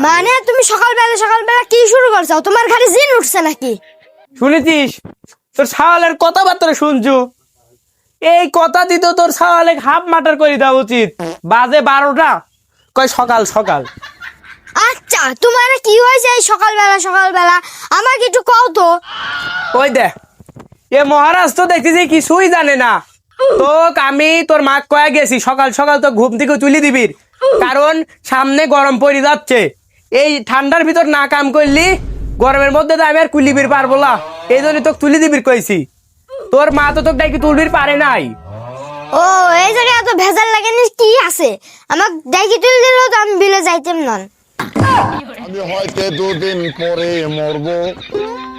মানে তুমি সকালবেলা কি শুরু করছো? তোমার ঘরে জিন উঠছে নাকি? শুনেছিস তোর ছাওয়ালের কথাবার্তা শুনছু? এই কথা দিত তোর ছাওয়ালে হাফ মাটার করে দেওয়া উচিত। বাজে 12টা, কয় সকাল সকাল। আচ্ছা তোমার কি হয়েছে এই সকালবেলা আমাকে একটু কও তো। ওই দেখ, এ মহারাজ তো দেখতেছি কিছুই জানে না। তোক আমি তোর মা কয়ে গেছি সকাল সকাল তো ঘুম থেকে তুলি দিবির, কারণ সামনে গরম পড়ে যাচ্ছে। এই ঠান্ডার ভিতর না কাম করলি গরমের মধ্যে তো আমি আর কুলিবির পারবো না, এই জন্য তোকে তুলি দিবির কইছি। তোর মা তো তোকে ডাকি তুলবির পারে নাই। ও এই জায়গায় এত ভেজাল লাগেনি কি আছে? আমাক ডাইকি তুলে দিল তো আমি বিলে যাইতাম না। আমি হয়তো 2 দিন পরে মরবো।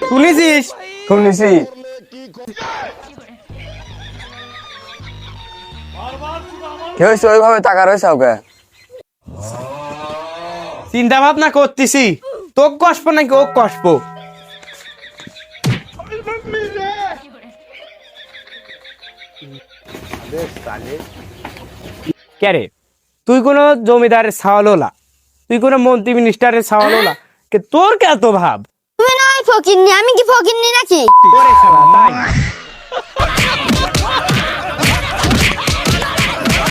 শুনেছিস? শুনেছি। কি হয়েছে ওইভাবে টাকা রয়েছে ওকে? চিন্তা ভাবনা করতেছি তোক কষবো নাকি ও কষবো। কেরে তুই কোন জমিদারের ছাওয়াল হলা, তুই কোন মন্ত্রী মিনিস্টারের ছাওয়াল হলা, কে তোর কে এত ভাব? তুমি না ফকিরনি, আমি কি ফকিরনি নাকি? ওরে শালা তাই।